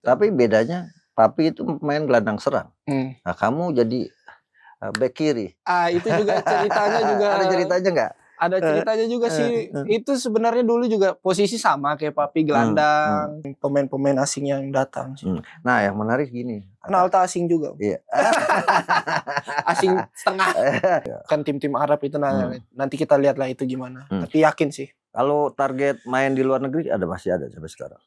Tapi bedanya papi itu main gelandang serang. Nah, kamu jadi bek kiri. Itu juga ceritanya juga. Ada ceritanya nggak? Ada ceritanya juga sih. Itu sebenarnya dulu juga posisi sama kayak papi, gelandang, pemain-pemain asing yang datang. Nah, yang menarik gini. Alta asing juga. Iya. Asing setengah. Kan tim-tim Arab itu nanti kita lihatlah itu gimana. Tapi yakin sih. Kalau target main di luar negeri masih ada sampai sekarang.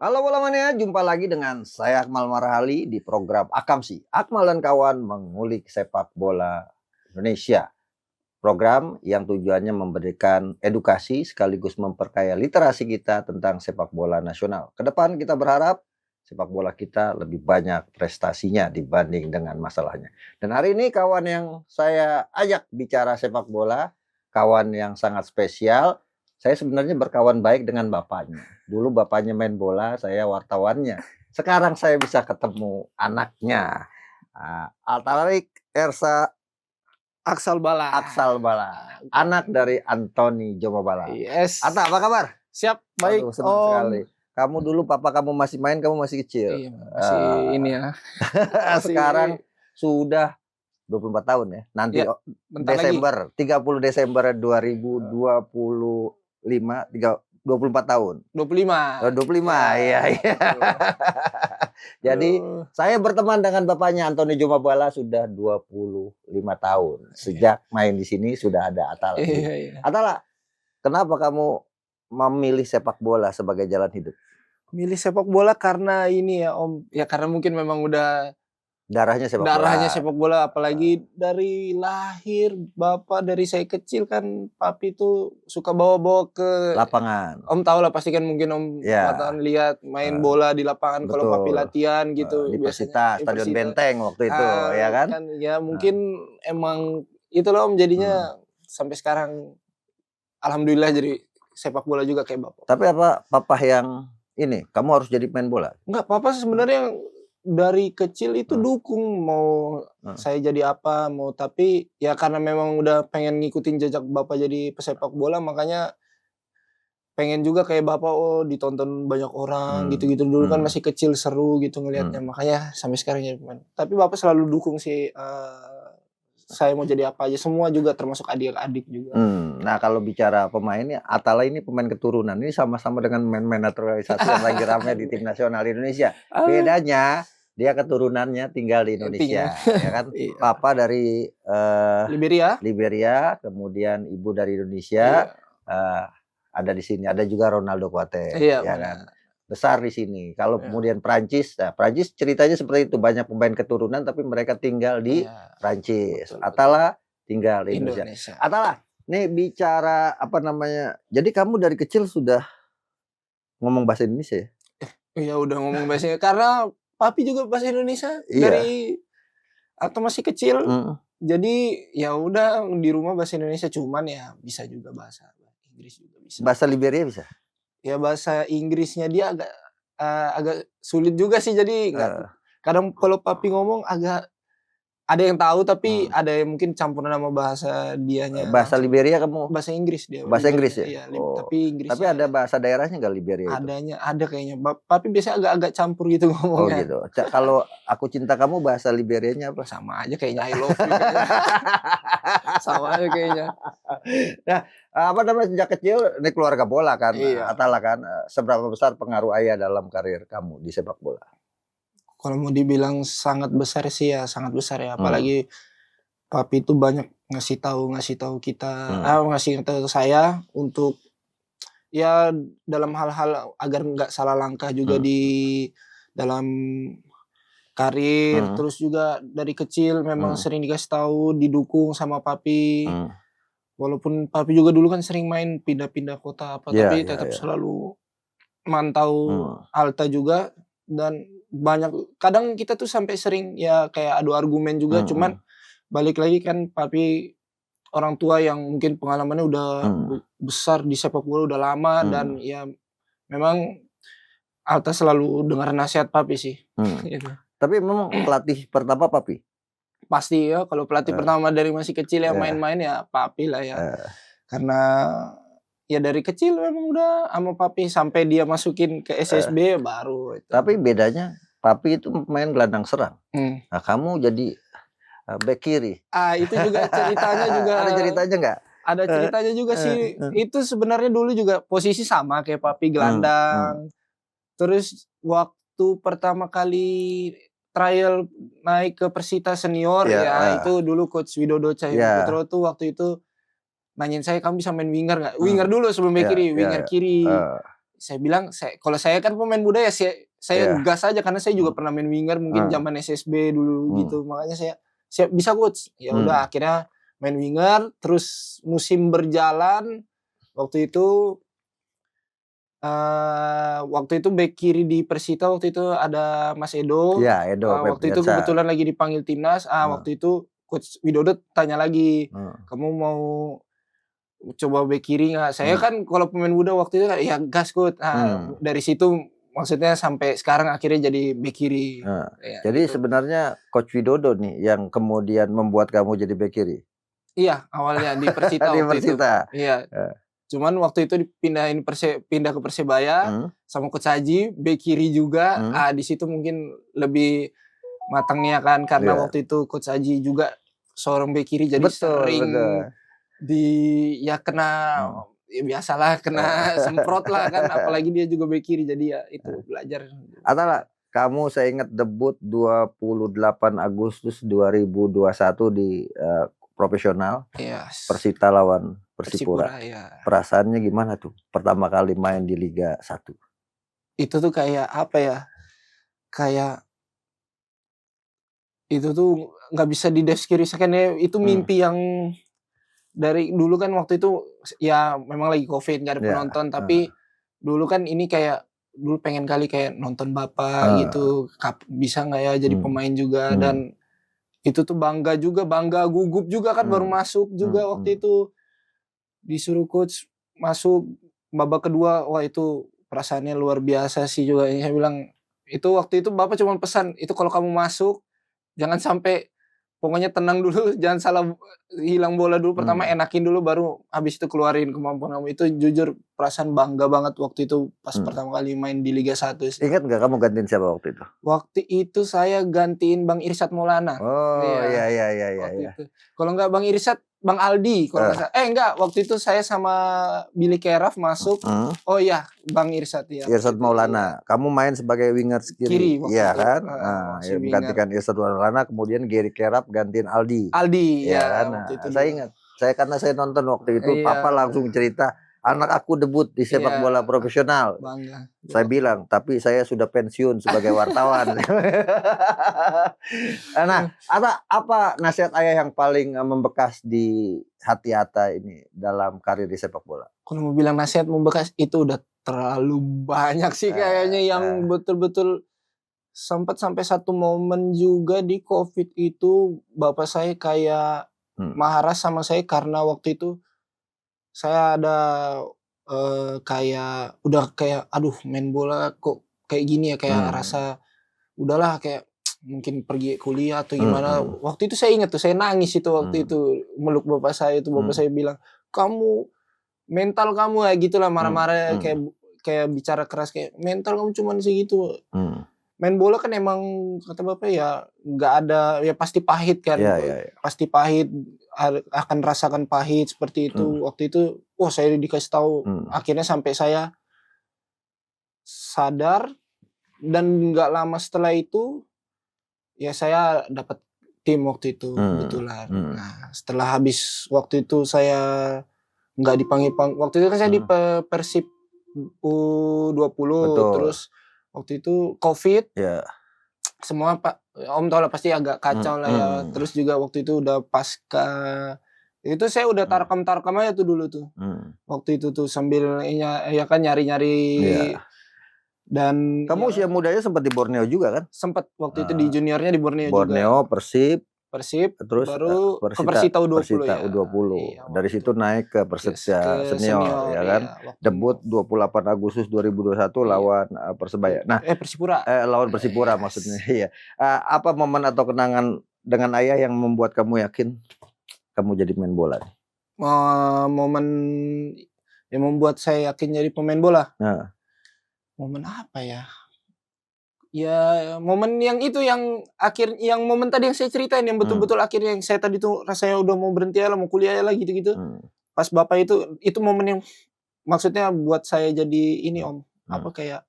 Halo bola mania, jumpa lagi dengan saya Akmal Marhali di program Akamsi. Akmal dan kawan mengulik sepak bola Indonesia. Program yang tujuannya memberikan edukasi sekaligus memperkaya literasi kita tentang sepak bola nasional. Kedepan kita berharap sepak bola kita lebih banyak prestasinya dibanding dengan masalahnya. Dan hari ini kawan yang saya ajak bicara sepak bola, kawan yang sangat spesial. Saya sebenarnya berkawan baik dengan bapaknya. Dulu bapaknya main bola, saya wartawannya. Sekarang saya bisa ketemu anaknya. Altarik Ersa Aksal Bala. Anak dari Antoni Jomabala. Yes. Atta, apa kabar? Siap, baik. Senang sekali. Kamu dulu papa kamu masih main, kamu masih kecil. Iya, masih ini ya. Sekarang sudah 24 tahun ya. Nanti Desember, lagi. 30 Desember 2025, 24 tahun. 25, iya. Jadi saya berteman dengan bapaknya Antoni Jomabala sudah 25 tahun. Sejak main di sini sudah ada Atala. Atala, kenapa kamu memilih sepak bola sebagai jalan hidup? Milih sepak bola karena ini ya Om. Ya karena mungkin memang udah darahnya sepak bola, apalagi dari lahir bapak dari saya kecil kan papi tuh suka bawa-bawa ke lapangan. Om tahu lah pasti kan mungkin Om Matan lihat main bola di lapangan kalau papi latihan gitu di Persita, Stadion Benteng waktu itu ya kan? Ya mungkin emang itu loh Om jadinya sampai sekarang alhamdulillah jadi sepak bola juga kayak bapak. Tapi apa papa yang ini kamu harus jadi pemain bola? Enggak, papa sebenarnya dari kecil itu dukung mau saya jadi apa mau, tapi ya karena memang udah pengen ngikutin jejak bapak jadi pesepak bola, makanya pengen juga kayak bapak ditonton banyak orang gitu-gitu. Dulu kan masih kecil seru gitu ngelihatnya, makanya sampai sekarang jadi pemain. Tapi bapak selalu dukung sih saya mau jadi apa aja, semua juga termasuk adik-adik juga. Nah kalau bicara pemainnya, Atala ini pemain keturunan, ini sama-sama dengan pemain naturalisasi yang lagi ramai di tim nasional Indonesia. Bedanya dia keturunannya tinggal di Indonesia, ya kan? Papa dari Liberia, kemudian ibu dari Indonesia, ada di sini. Ada juga Ronaldo Kuate, ya kan? Besar di sini. Kalau kemudian Prancis, Prancis ceritanya seperti itu, banyak pemain keturunan tapi mereka tinggal di Prancis. Atala tinggal di Indonesia. Atala, nih bicara apa namanya? Jadi kamu dari kecil sudah ngomong bahasa Indonesia ya? Iya udah ngomong bahasa Indonesia karena papi juga bahasa Indonesia dari atau masih kecil. Jadi ya udah di rumah bahasa Indonesia, cuman ya bisa juga bahasa Inggris juga bisa. Bahasa Liberia bisa? Ya bahasa Inggrisnya dia agak sulit juga sih, jadi kadang kalau papi ngomong agak ada yang tahu tapi ada yang mungkin campuran sama bahasa dianya. Bahasa Liberia kamu? Bahasa Inggris dia. Bahasa Inggris ya? Iya, tapi Inggris. Tapi ada bahasa daerahnya nggak Liberia itu? Ada kayaknya. Papi biasanya agak-agak campur gitu ngomongnya. Oh gitu. Kalau aku cinta kamu bahasa Liberianya apa? Sama aja kayaknya I love you. Sama aja kayaknya. Nah, apa namanya sejak kecil ini keluarga bola kan? Atala kan. Seberapa besar pengaruh ayah dalam karir kamu di sepak bola? Kalau mau dibilang sangat besar sih ya, sangat besar ya. Apalagi papi itu banyak ngasih tahu kita, ngasih tahu saya untuk ya dalam hal-hal agar nggak salah langkah juga di dalam karir. Terus juga dari kecil memang sering dikasih tahu, didukung sama papi. Walaupun papi juga dulu kan sering main pindah-pindah kota tapi tetap selalu mantau Alta juga. Dan banyak kadang kita tuh sampai sering ya kayak adu argumen juga, cuman balik lagi kan papi orang tua yang mungkin pengalamannya udah besar di sepak bola udah lama dan ya memang Alta selalu dengar nasihat papi sih. Gitu. Tapi memang pelatih pertama papi? Pasti ya, kalau pelatih pertama dari masih kecil ya main-main ya papi lah ya. Karena ya dari kecil memang udah sama papi sampai dia masukin ke SSB baru itu. Tapi bedanya papi itu main gelandang serang. Nah, kamu jadi back kiri. Itu juga ceritanya juga. Ada ceritanya nggak? Ada ceritanya juga sih. Itu sebenarnya dulu juga posisi sama kayak papi, gelandang. Terus waktu pertama kali trial naik ke Persita senior itu dulu coach Widodo Cahyaputro tuh waktu itu nanyain saya, kamu bisa main winger nggak? Winger dulu sebelum back kiri, winger kiri. Saya bilang, kalau saya kan pemain muda ya saya gas aja karena saya juga pernah main winger mungkin zaman SSB dulu gitu. Makanya saya siap bisa coach. Ya udah akhirnya main winger. Terus musim berjalan waktu itu back kiri di Persita waktu itu ada Mas Edo. Edo. Waktu itu kebetulan lagi dipanggil timnas. Waktu itu coach Widodo tanya lagi, kamu mau coba back kiri nggak? Saya kan kalau pemain muda waktu itu ya gas coach. Dari situ maksudnya sampai sekarang akhirnya jadi back kiri. Jadi gitu. Sebenarnya coach Widodo nih yang kemudian membuat kamu jadi back kiri. Iya, awalnya di Persita di waktu Persita. itu. Iya. Cuman waktu itu pindah ke Persebaya sama Coach Haji, back kiri juga. Di situ mungkin lebih matangnya kan karena waktu itu Coach Haji juga seorang back kiri jadi sering kena ya biasalah kena semprot lah kan, apalagi dia juga back kiri jadi ya itu belajar. Atala, kamu saya ingat debut 28 Agustus 2021 di profesional. Persita lawan Persipura. Perasaannya gimana tuh pertama kali main di Liga 1? Itu tuh kayak apa ya? Kayak itu tuh nggak bisa dideskripsikan ya. Itu mimpi yang dari dulu kan waktu itu ya memang lagi COVID nggak ada penonton, tapi dulu kan ini kayak dulu pengen kali kayak nonton bapak gitu, bisa nggak ya jadi pemain juga. Dan itu tuh bangga gugup juga kan baru masuk juga waktu itu disuruh coach masuk babak kedua. Wah itu perasaannya luar biasa sih juga. Saya bilang itu waktu itu bapak cuma pesan itu kalau kamu masuk jangan sampai pokoknya tenang dulu, jangan salah hilang bola dulu, pertama enakin dulu baru habis itu keluarin kemampuan kamu. Itu jujur perasaan bangga banget waktu itu pas pertama kali main di Liga 1 sih. Ingat gak kamu gantiin siapa waktu itu? Waktu itu saya gantiin Bang Irsyad Maulana. Iya. Kalau enggak Bang Irsyad, Bang Aldi kalau enggak salah. Enggak, waktu itu saya sama Billy Keraf masuk. Oh iya, Bang Irsyad ya. Irsyad Maulana. Kamu main sebagai winger kiri. Iya kan? Menggantikan Irsyad Maulana, kemudian Gary Keraf gantiin Aldi. Ya kan? Saya ingat. Karena saya nonton waktu itu, Papa langsung cerita, anak aku debut di sepak bola profesional. Bangga. Saya bilang, tapi saya sudah pensiun sebagai wartawan. Nah, apa nasihat ayah yang paling membekas di hati Atta ini dalam karir di sepak bola? Kalau mau bilang nasihat membekas itu udah terlalu banyak sih kayaknya yang betul-betul sempat sampai satu momen juga di COVID itu bapak saya kayak marah sama saya karena waktu itu saya ada kayak udah kayak aduh main bola kok kayak gini ya, kayak rasa udahlah kayak mungkin pergi kuliah atau gimana. Waktu itu saya ingat tuh saya nangis itu waktu itu meluk bapak saya itu. Bapak saya bilang, kamu mental kamu ya gitulah, marah-marah kayak bicara keras kayak mental kamu cuma segitu. Main bola kan emang kata bapak ya nggak ada ya pasti pahit kan. Pasti pahit, akan rasakan pahit seperti itu. Waktu itu saya dikasih tahu akhirnya sampai saya sadar. Dan nggak lama setelah itu ya saya dapat tim waktu itu kebetulan. Nah setelah habis waktu itu saya nggak dipanggil waktu itu kan saya di Persib U20. Terus waktu itu COVID, semua Om tau lah pasti agak kacau lah ya. Terus juga waktu itu udah pasca itu saya udah tarkam aja tuh dulu tuh. Waktu itu tuh sambil ya kan nyari-nyari. Dan kamu usia mudanya sempat di Borneo juga kan? Sempat waktu itu di juniornya di Borneo juga. Borneo, Persib, Persib, terus baru ke Persita Persita U20 Persita ya. U20. Iya, Dari waktu situ naik ke ke Persita senior ya kan. iya, waktu Debut 28 Agustus 2021 iya. lawan Persebaya. Nah, Persipura. lawan Persipura maksudnya. Iya. Apa momen atau kenangan dengan ayah yang membuat kamu yakin kamu jadi pemain bola? Momen yang membuat saya yakin jadi pemain bola. Nah, Momen apa ya? Ya momen yang itu yang momen tadi yang saya ceritain yang betul-betul akhirnya yang saya tadi tuh rasanya udah mau berhenti lah, mau kuliah lah gitu-gitu. Pas bapak itu momen yang maksudnya buat saya jadi ini Om, apa kayak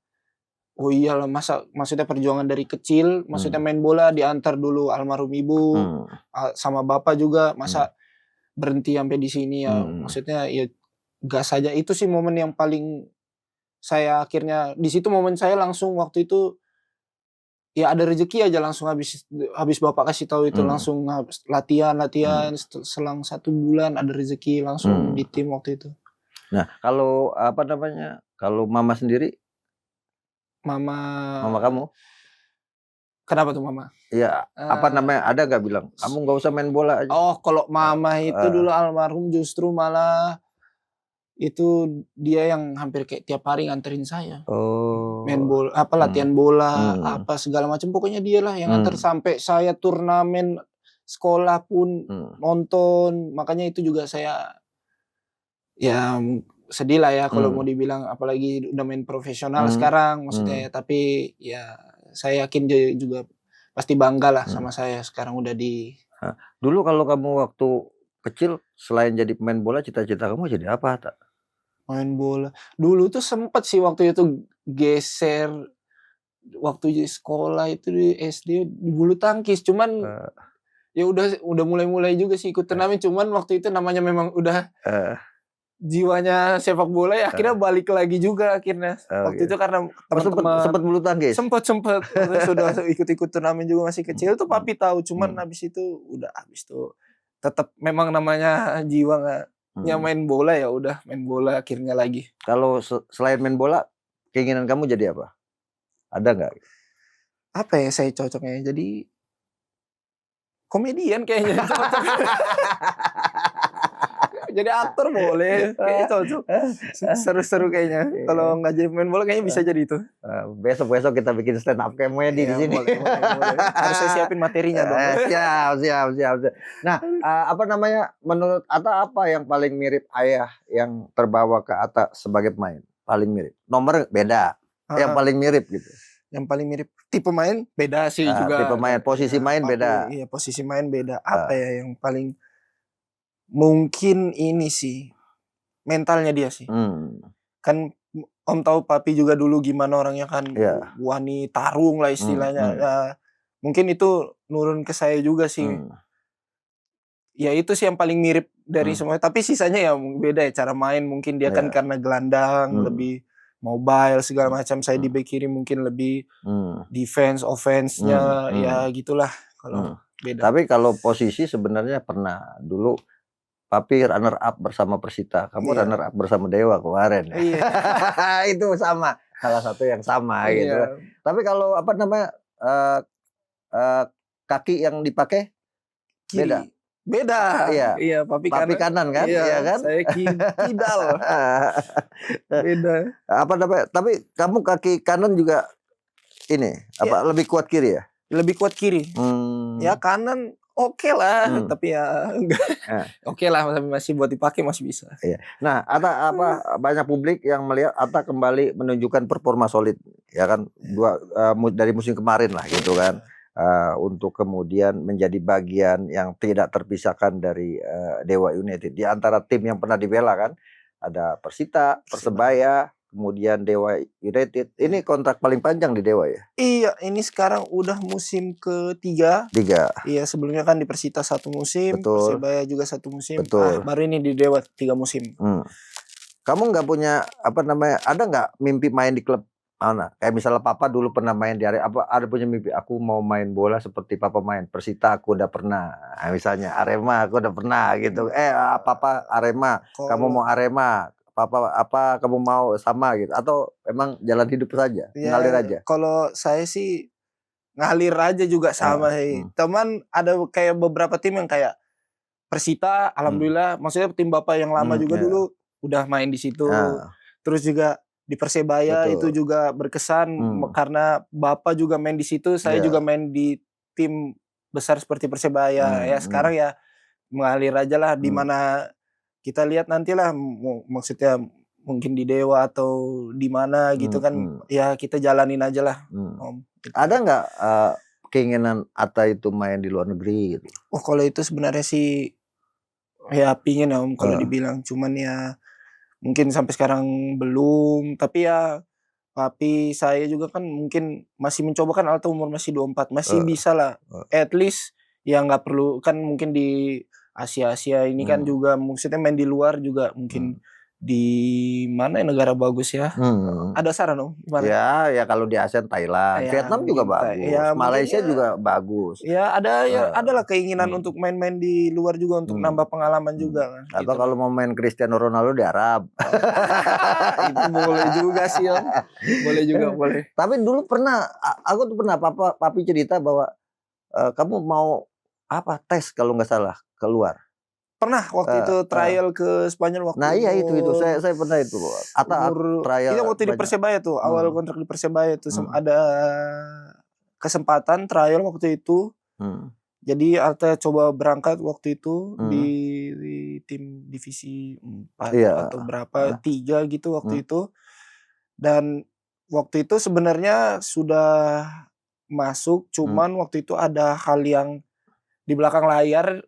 oh iyalah maksudnya perjuangan dari kecil, maksudnya main bola diantar dulu almarhum ibu, sama bapak juga, masa berhenti sampai di sini ya. Maksudnya ya gas saja itu sih momen yang paling saya akhirnya di situ momen saya langsung waktu itu ya ada rezeki aja langsung habis bapak kasih tahu itu langsung latihan selang 1 bulan ada rezeki langsung di tim waktu itu. Nah, kalau apa namanya? Kalau mama sendiri? Mama kamu? Kenapa tuh mama? Iya, apa namanya? Ada nggak bilang kamu nggak usah main bola aja? Oh, kalau mama itu dulu almarhum justru malah itu dia yang hampir kayak tiap hari nganterin saya. Main bola, latihan bola, apa segala macam pokoknya dia lah yang nganter sampai saya turnamen sekolah pun nonton. Makanya itu juga saya ya sedih lah ya kalau mau dibilang apalagi udah main profesional sekarang maksudnya ya, tapi ya saya yakin dia juga pasti bangga lah sama saya sekarang udah di. Dulu kalau kamu waktu kecil selain jadi pemain bola cita-cita kamu jadi apa, Tak? Main bola. Dulu tuh sempet sih waktu itu geser waktu di sekolah itu di SD di bulu tangkis cuman ya udah mulai juga sih ikut turnamen cuman waktu itu namanya memang udah jiwanya sepak bola ya akhirnya balik lagi juga akhirnya waktu itu karena teman-teman sempat bulu tangkis sempat sudah ikut turnamen juga masih kecil tuh papi tahu cuman habis itu udah habis tuh tetap memang namanya jiwa nggak main bola ya udah main bola akhirnya lagi. Kalau selain main bola keinginan kamu jadi apa? Ada nggak? Apa ya saya cocoknya jadi komedian kayaknya cocok. Jadi aktor boleh, kayaknya cocok. Seru-seru kayaknya. Kalau nggak jadi main bola kayaknya bisa jadi itu. Besok kita bikin stand up comedy di sini. Boleh. Harus saya siapin materinya dong. Siap. Nah, apa namanya? Menurut Atta apa yang paling mirip ayah yang terbawa ke Atta sebagai pemain? Paling mirip. Nomor beda. Yang paling mirip gitu. Yang paling mirip tipe main beda sih juga. Tipe main, posisi main beda. Iya, posisi main beda. Apa ya yang paling mungkin ini sih mentalnya dia sih. Kan Om tahu papi juga dulu gimana orangnya kan wani tarung lah istilahnya. Mungkin itu nurun ke saya juga sih. Ya itu sih yang paling mirip dari semua. Tapi sisanya ya beda ya cara main. Mungkin dia kan karena gelandang lebih mobile segala macam. Saya di back kiri mungkin lebih defense, offense-nya ya gitulah kalau beda. Tapi kalau posisi sebenarnya pernah dulu papi runner up bersama Persita, kamu runner up bersama Dewa kemarin. Iya. Itu sama, salah satu yang sama gitu. Tapi kalau apa namanya kaki yang dipakai kiri. Beda. Iya, papi kanan kan? Iya kan? Saya kidal. Beda. Apa namanya? Tapi kamu kaki kanan juga ini lebih kuat kiri ya? Lebih kuat kiri. Ya kanan oke lah, tapi ya enggak. Oke lah, masih buat dipakai masih bisa. Iya. Nah, Atta banyak publik yang melihat Atta kembali menunjukkan performa solid, ya kan? Dari musim kemarin lah gitu kan. Untuk kemudian menjadi bagian yang tidak terpisahkan dari Dewa United. Di antara tim yang pernah dibela kan, ada Persita, Persebaya, kemudian Dewa United. Ini kontrak paling panjang di Dewa ya? Iya, ini sekarang udah musim ketiga. Iya, sebelumnya kan di Persita 1 musim, betul. Persebaya juga 1 musim. Betul. Baru ini di Dewa 3 musim. Kamu nggak punya apa namanya? Ada nggak mimpi main di klub mana? Kayak misalnya Papa dulu pernah main di ada punya mimpi aku mau main bola seperti Papa main. Persita aku udah pernah. Misalnya Arema aku udah pernah gitu. Papa Arema, kamu mau Arema? Papa kamu mau sama gitu atau emang jalan hidup saja, ngalir aja? Kalau saya sih ngalir aja juga sama sih. Teman ada kayak beberapa tim yang kayak Persita, alhamdulillah, maksudnya tim Bapak yang lama juga dulu udah main di situ. Terus juga di Persebaya itu juga berkesan karena Bapak juga main di situ, saya juga main di tim besar seperti Persebaya. Ya sekarang ya mengalir aja lah, di mana kita lihat nantilah, maksudnya mungkin di Dewa atau di mana gitu kan, ya kita jalanin aja lah. Ada nggak keinginan Atta itu main di luar negeri gitu? Oh kalau itu sebenarnya sih ya pingin ya Om, kalau dibilang, cuman ya mungkin sampai sekarang belum, tapi ya papi saya juga kan mungkin masih mencoba, kan Alta umur masih 24, masih bisa lah, at least ya nggak perlu kan mungkin di Asia ini kan juga maksudnya main di luar juga mungkin di mana ya negara bagus ya? Ada saran Om? Gimana? Ya kalau di ASEAN Thailand, Ya, Vietnam juga mungkin bagus, ya, Malaysia mungkin juga bagus. Ya adalah keinginan untuk main-main di luar juga untuk nambah pengalaman juga kan. Atau gitu. kalau mau main Cristiano Ronaldo di Arab. Itu boleh juga sih Om. Boleh juga, boleh. Tapi dulu pernah, aku tuh pernah papi cerita bahwa kamu mau tes kalau nggak salah keluar. Pernah waktu itu trial ke Spanyol waktu. Nah iya itu saya pernah itu. Trial. Itu waktu di Persebaya tuh, awal kontrak di Persebaya tuh ada kesempatan trial waktu itu. Jadi Alta coba berangkat waktu itu di tim divisi 4 atau berapa 3 gitu waktu itu. Dan waktu itu sebenarnya sudah masuk, cuman waktu itu ada hal yang di belakang layar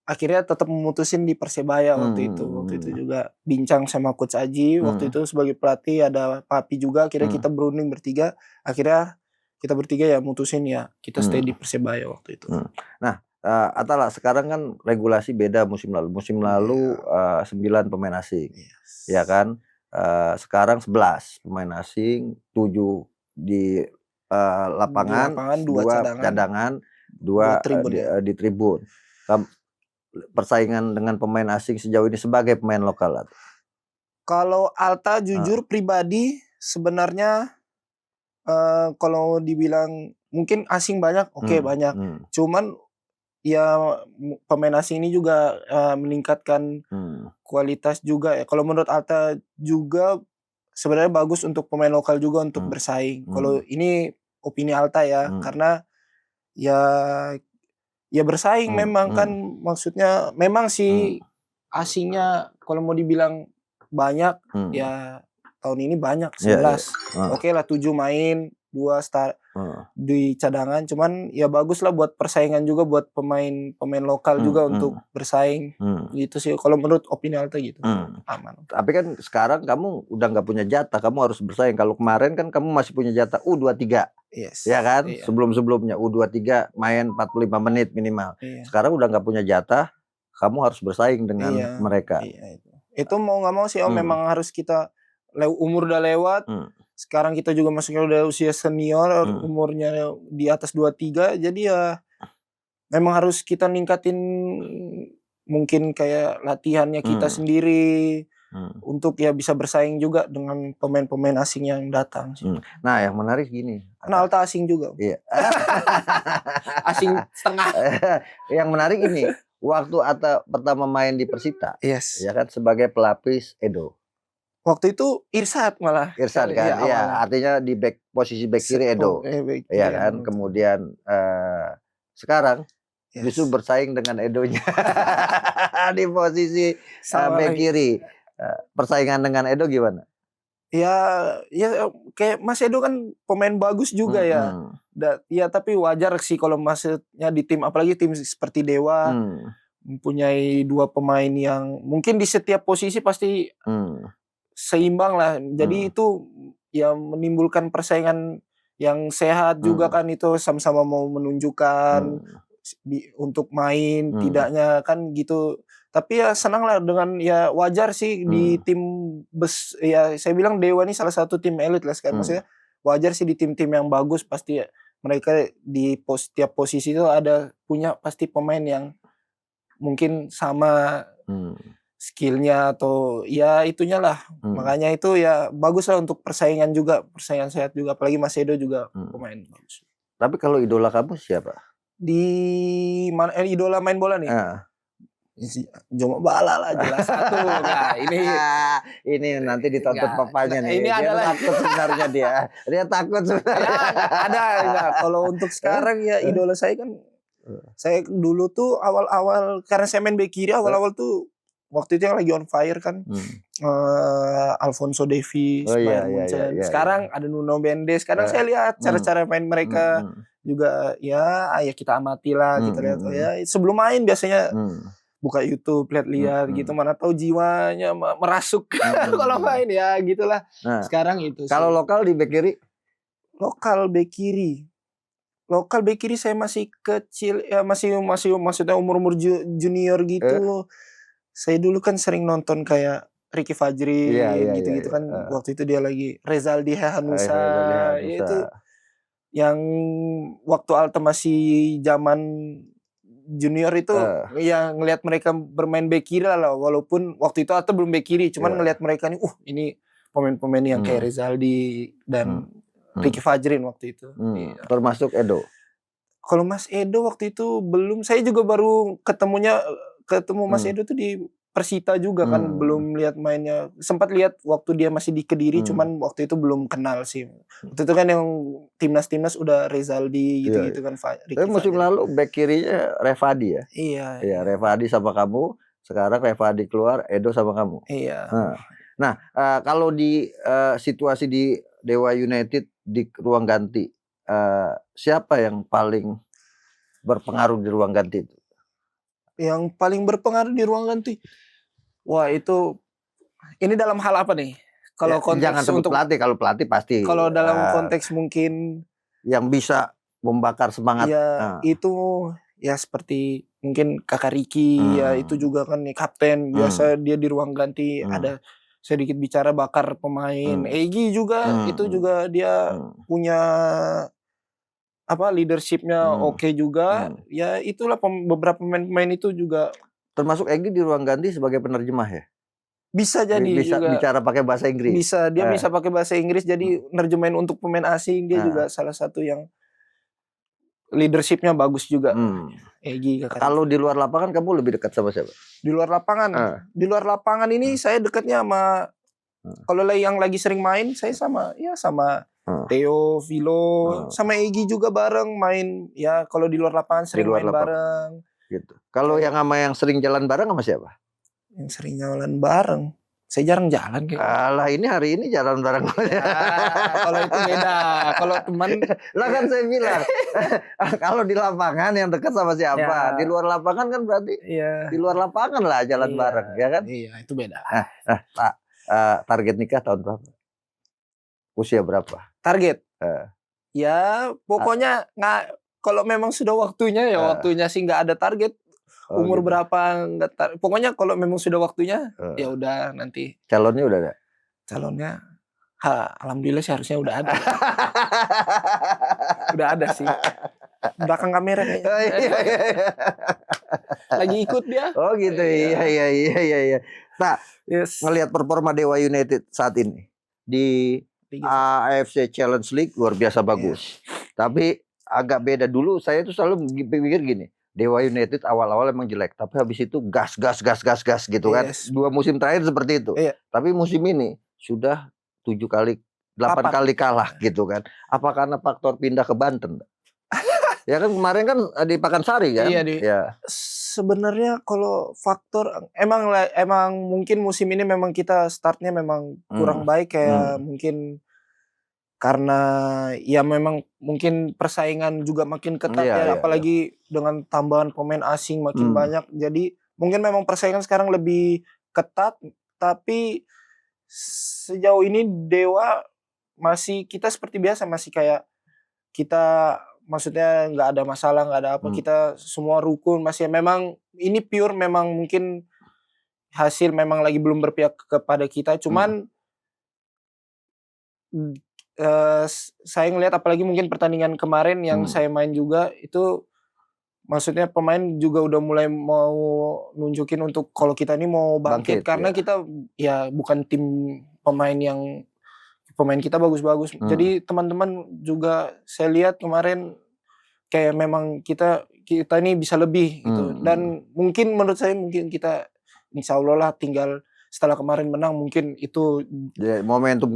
akhirnya tetap memutusin di Persebaya waktu itu. Waktu itu juga bincang sama Coach Aji, waktu itu sebagai pelatih ada Papi juga, akhirnya kita berunding bertiga, akhirnya kita bertiga ya mutusin ya kita stay di Persebaya waktu itu. Nah, Atala sekarang kan regulasi beda musim lalu. Musim lalu 9 pemain asing. Ya kan? Sekarang 11 pemain asing, 7 di lapangan, 2 cadangan, 2 di tribun. Persaingan dengan pemain asing sejauh ini sebagai pemain lokal. Kalau Alta jujur pribadi sebenarnya kalau dibilang mungkin asing banyak, banyak. Cuman ya pemain asing ini juga meningkatkan kualitas juga ya. Kalau menurut Alta juga sebenarnya bagus untuk pemain lokal juga untuk bersaing. Kalau ini opini Alta ya, karena ya bersaing memang kan, maksudnya memang sih asingnya kalau mau dibilang banyak ya tahun ini banyak 11. Oke lah 7 main, 2 start di cadangan, cuman ya bagus lah buat persaingan juga buat pemain lokal juga untuk bersaing. Gitu sih kalau menurut opini Alta gitu. Aman. Tapi kan sekarang kamu udah nggak punya jatah, kamu harus bersaing. Kalau kemarin kan kamu masih punya jatah U23. Yes. Ya kan? Sebelum-sebelumnya U23 main 45 menit minimal. Sekarang udah nggak punya jatah, kamu harus bersaing dengan mereka. Itu mau nggak mau sih Om, memang harus kita umur udah lewat. Sekarang kita juga masuknya udah usia senior, umurnya di atas 23, jadi ya memang harus kita ningkatin mungkin kayak latihannya kita sendiri untuk ya bisa bersaing juga dengan pemain-pemain asing yang datang sih. Nah, yang menarik gini. Karena Alta asing juga. Iya. Asing setengah. Yang menarik ini, waktu Atta pertama main di Persita, ya kan sebagai pelapis Edo. Waktu itu Irsad malah. Irsad kan, iya, artinya di posisi back kiri Edo, ya kan. Kemudian sekarang justru bersaing dengan Edonya di posisi back kiri. Persaingan dengan Edo gimana? Ya kayak Mas Edo kan pemain bagus juga ya. Ya tapi wajar sih kalau maksudnya di tim, apalagi tim seperti Dewa mempunyai 2 pemain yang mungkin di setiap posisi pasti seimbang lah. Jadi itu ya menimbulkan persaingan yang sehat juga kan, itu sama-sama mau menunjukkan untuk main tidaknya kan gitu. Tapi ya senang lah dengan, ya wajar sih di tim ya saya bilang Dewa ini salah satu tim elit lah sekarang. Maksudnya wajar sih di tim-tim yang bagus pasti ya, mereka di tiap posisi itu ada punya pasti pemain yang mungkin sama skillnya atau ya itunya lah. Makanya itu ya bagus lah untuk persaingan juga, persaingan sehat juga, apalagi Mas Edo juga pemain bagus. Tapi kalau idola kamu siapa? Di mana idola main bola nih? Jomo Bala lah jelas satu. Nah, ini nanti ditonton papanya nih. Ini Dia adalah takut sebenarnya dia. Dia takut sebenarnya. Ya, ada. Kalau untuk sekarang ya idola saya kan, saya dulu tuh awal-awal karena saya main bek kiri awal-awal tuh waktu itu yang lagi on fire kan, Alphonso Davies, Bayern Munchen. Sekarang ada Nuno Mendes. Kadang saya lihat cara-cara main mereka juga ya kita amati lah, kita lihat. Ya sebelum main biasanya buka YouTube lihat-lihat gitu, mana tahu jiwanya merasuk kalau main ya gitulah. Nah, sekarang itu kalau lokal di bek kiri, lokal bek kiri saya masih kecil ya, masih maksudnya umur junior gitu. Saya dulu kan sering nonton kayak Ricky Fajrin gitu-gitu kan. Waktu itu dia lagi Rezaldi Hanusa itu yang waktu Alta masih zaman junior itu ya ngelihat mereka bermain bek kiri lah, walaupun waktu itu Alta belum bek kiri, cuman ngelihat mereka nih ini pemain-pemain yang kayak Rezaldi dan Ricky Fajrin waktu itu. Termasuk Edo. Kalau Mas Edo waktu itu belum, saya juga baru ketemu Mas Edo tuh di Persita juga kan, belum lihat mainnya. Sempat lihat waktu dia masih di Kediri, cuman waktu itu belum kenal sih. Waktu itu kan yang timnas udah Rezaldi gitu-gitu kan. Tapi musim lalu bek kirinya Revadi ya? Iya, Revadi sama kamu. Sekarang Revadi keluar, Edo sama kamu. Iya. Nah, kalau di situasi di Dewa United di ruang ganti, siapa yang paling berpengaruh di ruang ganti itu? Yang paling berpengaruh di ruang ganti, wah itu ini dalam hal apa nih? Kalau konteks jangan sebut untuk pelatih, kalau pelatih pasti. Kalau dalam konteks mungkin yang bisa membakar semangat. Ya itu ya seperti mungkin Kakak Ricky ya, itu juga kan nih kapten, biasa dia di ruang ganti ada sedikit bicara bakar pemain. Egy juga itu juga dia punya leadershipnya oke juga. Ya itulah beberapa pemain itu juga. Termasuk Egy di ruang ganti sebagai penerjemah ya? Bisa jadi bisa juga bicara pakai bahasa Inggris. Bisa pakai bahasa Inggris, jadi nerjemahin untuk pemain asing. Dia juga salah satu yang leadershipnya bagus juga. Egy. Kalau di luar lapangan kamu lebih dekat sama siapa? Di luar lapangan ini saya dekatnya sama kalau yang lagi sering main saya sama Theo, Vilo, sama Egy juga bareng main. Ya kalau di luar lapangan sering main bareng. Gitu. Kalau yang sering jalan bareng sama siapa? Yang sering jalan bareng, saya jarang jalan kayak. Ini hari ini jalan bareng. Kalau itu beda. Kalau teman, lah kan saya bilang, kalau di lapangan yang dekat sama siapa? Di luar lapangan kan berarti di luar lapangan lah jalan bareng, ya kan? Iya, itu beda. Target nikah tahun berapa? Usia berapa? Target? Ya pokoknya nggak. Kalau memang sudah waktunya ya waktunya sih, nggak ada target. Umur gitu. Berapa enggak pokoknya kalau memang sudah waktunya ya udah nanti. Calonnya udah ada? Calonnya alhamdulillah sih harusnya udah ada. Udah ada sih. Belakang kamera kayaknya. Lagi ikut dia. Oh gitu. Iya. Nah, ngelihat performa Dewa United saat ini di AFC Challenge League luar biasa bagus. Tapi agak beda dulu, saya tuh selalu pikir gini. Dewa United awal-awal emang jelek, tapi habis itu gas gitu kan. 2 musim terakhir seperti itu. Tapi musim ini sudah 8 kali kalah gitu kan. Apa karena faktor pindah ke Banten? Ya kan kemarin kan di Pakansari kan. Iya. Sebenarnya kalau faktor emang mungkin musim ini memang kita startnya memang kurang baik kayak mungkin. Karena ya memang mungkin persaingan juga makin ketat apalagi dengan tambahan pemain asing makin banyak. Jadi mungkin memang persaingan sekarang lebih ketat, tapi sejauh ini Dewa kita seperti biasa, masih kayak kita, maksudnya nggak ada masalah, nggak ada apa, kita semua rukun, masih memang ini pure memang mungkin hasil memang lagi belum berpihak kepada kita, cuman saya ngelihat apalagi mungkin pertandingan kemarin yang saya main juga itu, maksudnya pemain juga udah mulai mau nunjukin untuk kalau kita ini mau bangkit karena kita ya bukan tim pemain kita bagus-bagus. Jadi teman-teman juga saya lihat kemarin kayak memang kita ini bisa lebih gitu. Dan mungkin menurut saya mungkin kita insya Allah lah tinggal setelah kemarin menang mungkin itu momentum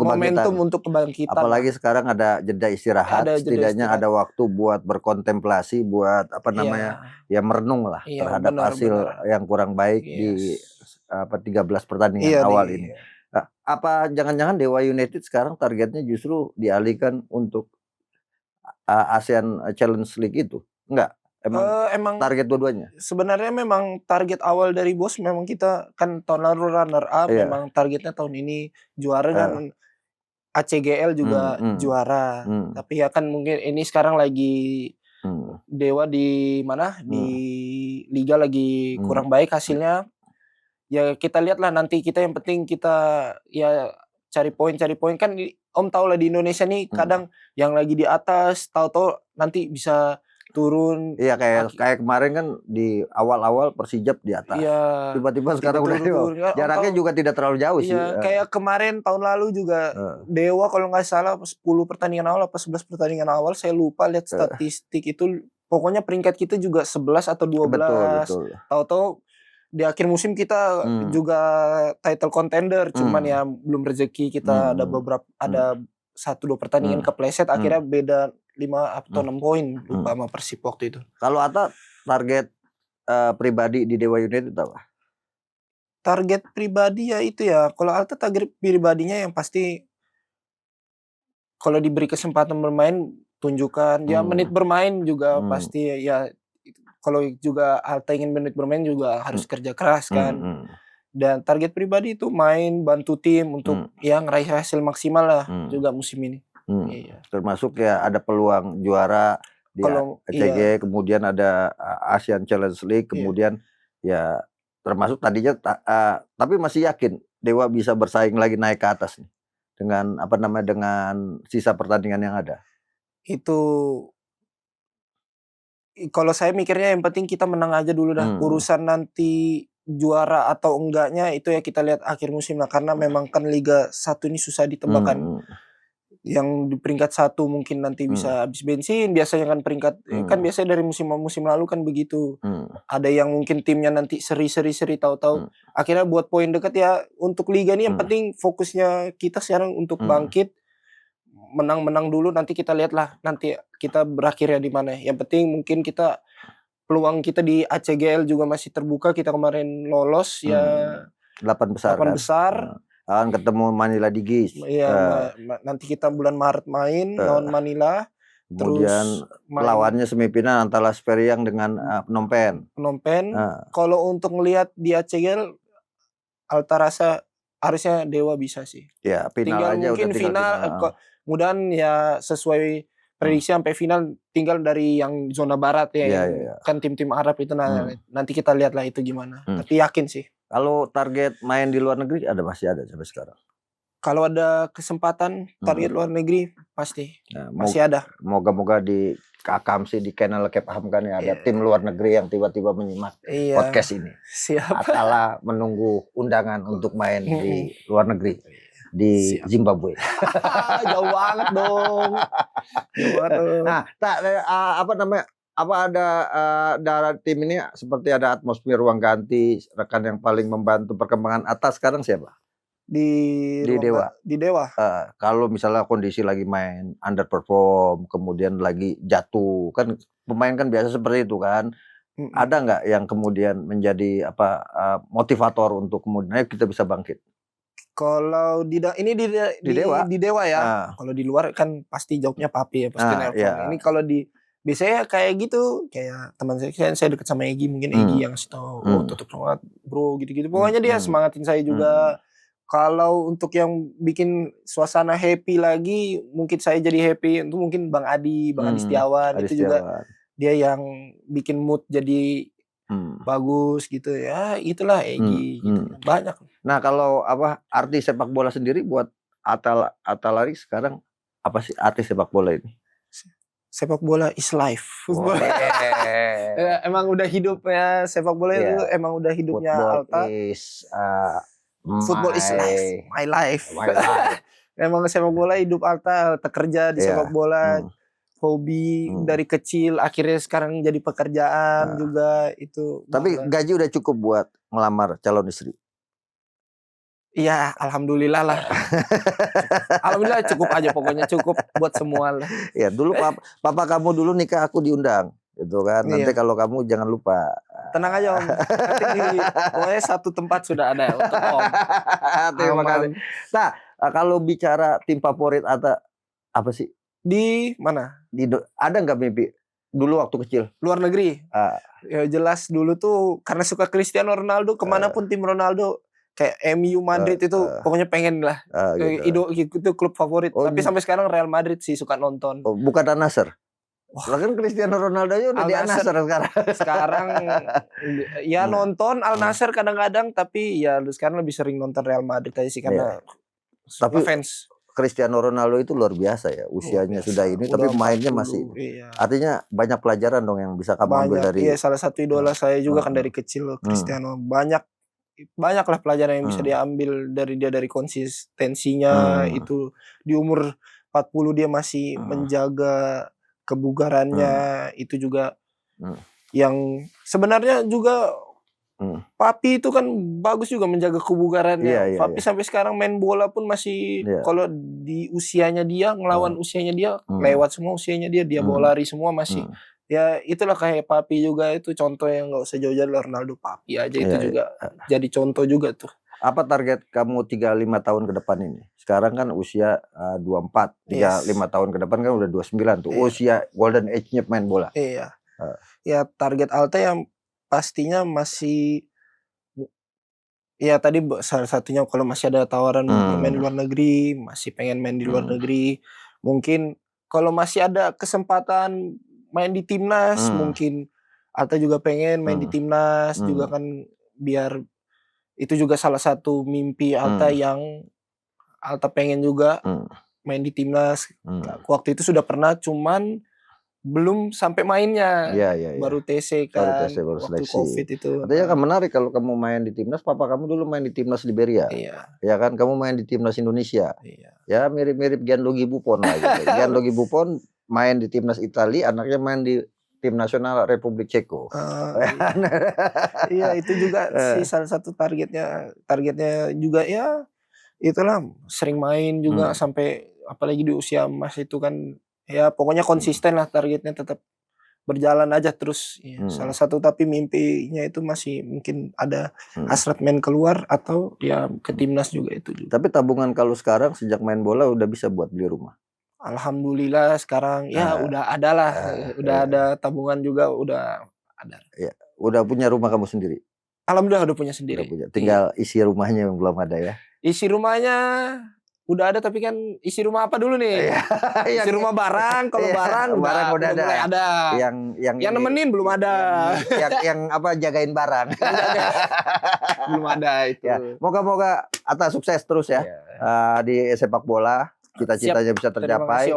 untuk kebangkitan. Apalagi sekarang ada jeda istirahat, setidaknya ada waktu buat berkontemplasi, buat ya merenung lah terhadap hasil yang kurang baik di 13 pertandingan awal ini. Apa jangan-jangan Dewa United sekarang targetnya justru dialihkan untuk ASEAN Challenge League itu? Enggak. Emang target dua-duanya? Sebenarnya memang target awal dari bos memang kita kan tahun lalu runner up, memang targetnya tahun ini juara dan ACGL juga juara. Tapi ya kan mungkin ini sekarang lagi Dewa di mana? Di liga lagi kurang baik hasilnya. Ya kita lihatlah nanti, kita yang penting kita ya cari poin kan Om tahu lah di Indonesia nih kadang yang lagi di atas tahu-tahu nanti bisa turun. Iya kayak kemarin kan di awal-awal Persijap di atas. Iya. Tiba-tiba sekarang udah di bawah. Jaraknya juga tidak terlalu jauh sih. Kayak kemarin tahun lalu juga Dewa kalau nggak salah 10 pertandingan awal apa 11 pertandingan awal saya lupa lihat statistik itu pokoknya peringkat kita juga 11 atau 12. Betul. Tahu-tahu di akhir musim kita juga title contender, cuman ya belum rezeki kita ada 1-2 pertandingan kepleset akhirnya beda 5 atau 6 poin lupa sama Persib waktu itu. Kalau Atta target pribadi di Dewa United apa? Target pribadi ya itu ya. Kalau Atta target pribadinya yang pasti kalau diberi kesempatan bermain tunjukkan ya menit bermain juga pasti ya. Kalau juga Alta ingin menit bermain juga harus kerja keras kan. Dan target pribadi itu main bantu tim untuk ya ngeraih hasil maksimal lah juga musim ini. Iya. Termasuk ya ada peluang juara di ACG, kemudian ada ASEAN Challenge League, kemudian ya termasuk tadinya tapi masih yakin Dewa bisa bersaing lagi naik ke atas nih dengan dengan sisa pertandingan yang ada. Itu kalau saya mikirnya yang penting kita menang aja dulu dah. Urusan nanti juara atau enggaknya itu ya kita lihat akhir musim lah, karena memang kan Liga 1 ini susah ditebakkan. Yang di peringkat 1 mungkin nanti bisa habis bensin, biasanya kan peringkat kan biasanya dari musim lalu kan begitu. Ada yang mungkin timnya nanti seri tahu-tahu akhirnya buat poin dekat ya. Untuk liga ini yang penting fokusnya kita sekarang untuk bangkit, menang dulu, nanti kita lihatlah nanti kita berakhirnya di mana. Yang penting mungkin kita peluang kita di ACGL juga masih terbuka, kita kemarin lolos ya 8 besar. Akan ketemu Manila Digis. Iya, nanti kita bulan Maret main lawan Manila. Kemudian lawannya semifinal antara Speriang dengan Phnom Penh. Kalau untuk ngelihat di ACGL, Alta rasa harusnya Dewa bisa sih. Ya, tinggal aja mungkin udah final. Mudahan ya sesuai prediksi sampai final, tinggal dari yang zona barat ya. Kan tim-tim Arab itu nanti kita lihatlah itu gimana. Tapi yakin sih. Kalau target main di luar negeri masih ada sampai sekarang? Kalau ada kesempatan target luar negeri pasti masih ada. Moga-moga di Akamsi di channel Kepaham kan ya ada tim luar negeri yang tiba-tiba menyimak podcast ini. Siap. Atala menunggu undangan untuk main di luar negeri di Zimbabwe. Jauh banget dong. Nah, apa ada dalam tim ini seperti ada atmosfer ruang ganti, rekan yang paling membantu perkembangan atas sekarang siapa? Di Dewa. Kalau misalnya kondisi lagi main underperform, kemudian lagi jatuh, kan pemain kan biasa seperti itu kan. Ada nggak yang kemudian menjadi motivator untuk kemudian kita bisa bangkit? Kalau di Dewa ya. Kalau di luar kan pasti jawabnya Papi ya, pasti nelpon. Ini kalau biasanya kayak gitu, kayak teman saya dekat sama Egi, mungkin Egi yang ngasih tahu, tutup semangat bro, gitu-gitu. Pokoknya dia semangatin saya juga. Kalau untuk yang bikin suasana happy lagi, mungkin saya jadi happy, itu mungkin Bang Adi Setiawan. Itu juga dia yang bikin mood jadi bagus gitu ya. Itulah Egi gitu. Banyak. Nah, kalau arti sepak bola sendiri buat Atalari sekarang apa sih arti sepak bola ini? Sepak bola is life. Emang udah hidupnya sepak bola itu emang udah hidupnya Alta. Football is life, my life. Emang sepak bola hidup Alta kerja di sepak bola. hobi dari kecil, akhirnya sekarang jadi pekerjaan juga itu. Tapi gaji udah cukup buat ngelamar calon istri? Iya, alhamdulillah lah. Alhamdulillah cukup aja, pokoknya cukup buat semua lah. Ya dulu papa kamu dulu nikah aku diundang, gitu kan. Nanti kalau kamu jangan lupa. Tenang aja Om. Nanti pokoknya satu tempat sudah ada untuk Om. Terima kasih. Nah, kalau bicara tim favorit atau apa sih? Di mana? Ada nggak mimpi dulu waktu kecil? Luar negeri. Ya jelas dulu tuh karena suka Cristiano Ronaldo, kemanapun tim Ronaldo, kayak MU, Madrid itu pokoknya pengen lah. Gitu. Itu klub favorit. Tapi sampai sekarang Real Madrid sih suka nonton. Bukan Al Nassr. Wah, kan Cristiano Ronaldo aja udah di Al Nassr sekarang. Sekarang ya nonton Al Nassr kadang-kadang, tapi ya sekarang lebih sering nonton Real Madrid aja sih karena tapi fans. Cristiano Ronaldo itu luar biasa ya, usianya sudah ini tapi mainnya masih. Artinya banyak pelajaran dong yang bisa kamu ambil dari. Iya, salah satu idola saya juga kan dari kecil Cristiano. Banyak lah pelajaran yang bisa diambil dari dia, dari konsistensinya. Itu di umur 40 dia masih menjaga kebugarannya. Itu juga yang sebenarnya juga Papi itu kan bagus juga menjaga kebugarannya. Papi sampai sekarang main bola pun masih kalau di usianya dia ngelawan usianya dia, lewat semua usianya dia mau lari semua masih. Ya itulah kayak Papi juga, itu contoh yang nggak usah jauh-jauh, Ronaldo, Papi aja itu juga jadi contoh juga tuh. Apa target kamu 3-5 tahun ke depan ini? Sekarang kan usia 24, 3-5 tahun ke depan kan udah 29 tuh. Usia golden age-nya main bola. Iya. Ya target Alta yang pastinya masih ya tadi salah satunya kalau masih ada tawaran main di luar negeri, masih pengen main di luar negeri. Mungkin kalau masih ada kesempatan main di timnas, mungkin Alta juga pengen main di timnas juga kan, biar itu juga salah satu mimpi Alta yang Alta pengen juga main di timnas. Waktu itu sudah pernah, cuman belum sampai mainnya. Baru TC kan, baru waktu seleksi. COVID itu. Artinya kan menarik kalau kamu main di timnas. Papa kamu dulu main di timnas Liberia. Ya kan, kamu main di timnas Indonesia. Ya mirip-mirip Gianluigi Buffon lah gitu. Gianluigi Buffon main di timnas Italia, anaknya main di tim nasional Republik Ceko. Iya, itu juga sih salah satu targetnya juga ya. Itulah sering main juga sampai apalagi di usia emas itu kan. Ya pokoknya konsisten lah, targetnya tetap berjalan aja terus. Salah satu tapi mimpinya itu masih mungkin ada hasrat main keluar atau ya ke timnas juga itu juga. Tapi tabungan kalau sekarang sejak main bola udah bisa buat beli rumah? Alhamdulillah sekarang ya udah ada lah, udah ada tabungan juga, udah ada. Ya, udah punya rumah kamu sendiri? Alhamdulillah udah punya sendiri. Tinggal isi rumahnya yang belum ada ya? Isi rumahnya udah ada, tapi kan isi rumah apa dulu nih? Isi rumah barang, kalau barang udah mulai ada. Yang nemenin belum ada. Yang apa, jagain barang. Belum ada itu. Ya, moga-moga Atta sukses terus ya di sepak bola. Cita-citanya bisa tercapai,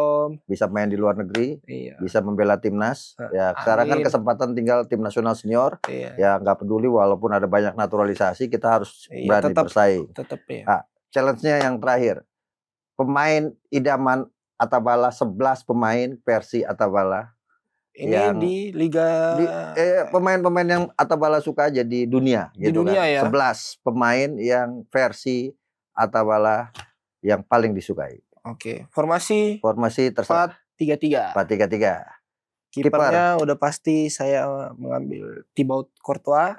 bisa main di luar negeri, bisa membela timnas. Ya, sekarang kan kesempatan tinggal tim nasional senior. Ya nggak peduli walaupun ada banyak naturalisasi, kita harus berani bersaing. Challenge-nya yang terakhir. Pemain idaman Atta Bala, 11 pemain versi Atta Bala. Ini di Liga pemain-pemain yang Atta Bala suka aja di dunia gitu kan. Ya. 11 pemain yang versi Atta Bala yang paling disukai. Oke, formasi terserah. 4-3-3. 4-3-3. Kipernya udah pasti saya mengambil Thibaut Courtois.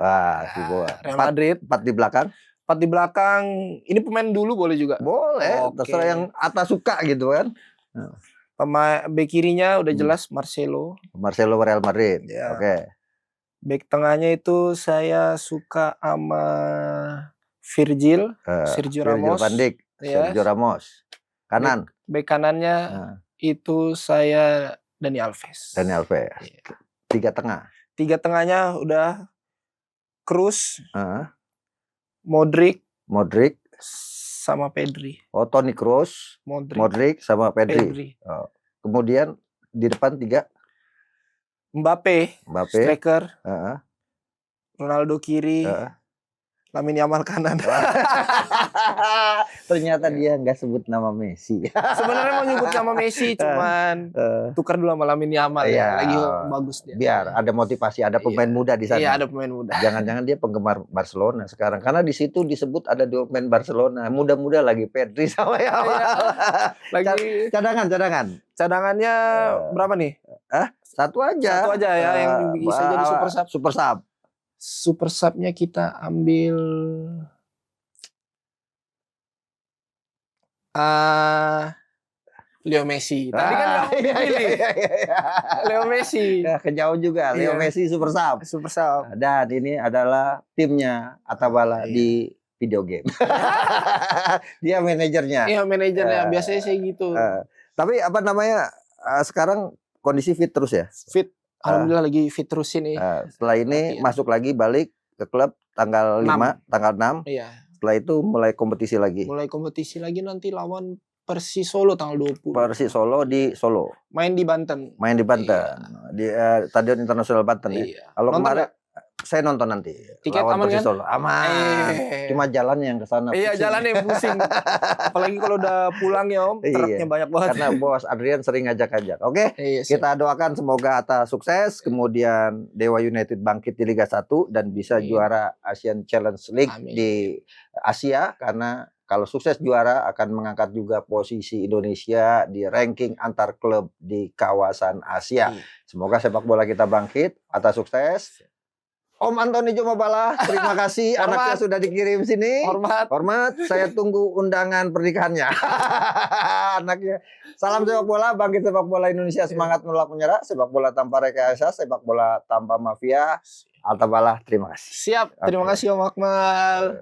Thibaut. Real Madrid. 4 di belakang. 4 di belakang. Ini pemain dulu boleh juga? Boleh, terserah yang Atta suka gitu kan. Bek kirinya udah jelas Marcelo Real Madrid. Oke. Bek tengahnya itu saya suka sama Sergio Ramos. Van Dijk, Sergio Ramos. Kanan. Bek kanannya itu saya Dani Alves. 3 tengah. 3 tengahnya udah Kroos, Modric sama Pedri. Toni Kroos, Modric sama Pedri. Kemudian di depan 3 Mbappe. Striker. Ronaldo kiri. Lamine Yamal kanan. Ternyata dia nggak sebut nama Messi. Sebenarnya mau nyebut nama Messi, cuman tukar dulu sama Lamine Yamal Iya. ya. Lagi bagus dia. Biar ada motivasi, ada pemain muda di sana. Iya, ada pemain muda. Jangan-jangan dia penggemar Barcelona sekarang, karena di situ disebut ada 2 pemain Barcelona muda-muda lagi, Pedri sama Yamal. Lagi Cadangannya berapa nih? satu aja. Satu aja ya yang bisa jadi super sub. Super sub. Super subnya kita ambil Leo Messi. Tadi kan kamu pilih Leo Messi. Ya, kejauh juga. Leo Iya. Messi super sub. Super sub. Dan ini adalah timnya Atabala di video game. Dia manajernya. Iya, manajernya. Biasanya saya gitu. Tapi apa namanya, sekarang kondisi fit terus ya? Fit. Alhamdulillah lagi fit terus ini. Setelah ini masuk lagi balik ke klub tanggal 5, tanggal 6. Iya. Setelah itu mulai kompetisi lagi. Mulai kompetisi lagi nanti lawan Persis Solo tanggal 20. Persis Solo di Solo. Main di Banten. Main di Banten. Di Stadion Internasional Banten ya. Iya. Kalau Nonton kemarin saya nonton nanti. Tiket lawan aman Persis kan? Solo. Aman. Cuma jalan yang ke sana. Iya, jalannya pusing. Apalagi kalau udah pulang ya Om, truknya banyak banget. Karena Bos Adrian sering ngajak-ngajak. Oke. Iya, Kita doakan semoga Atta sukses, kemudian Dewa United bangkit di Liga 1 dan bisa juara Asian Challenge League di Asia, karena kalau sukses juara akan mengangkat juga posisi Indonesia di ranking antar klub di kawasan Asia. Semoga sepak bola kita bangkit. Atta sukses. Om Antoni Jomabala, terima kasih. Anaknya sudah dikirim sini. Hormat. Saya tunggu undangan pernikahannya. Anaknya. Salam sepak bola, bangkit sepak bola Indonesia, semangat menolak menyerah, sepak bola tanpa rekayasa, sepak bola tanpa mafia. Atabala, terima kasih. Siap, terima kasih Om Akmal.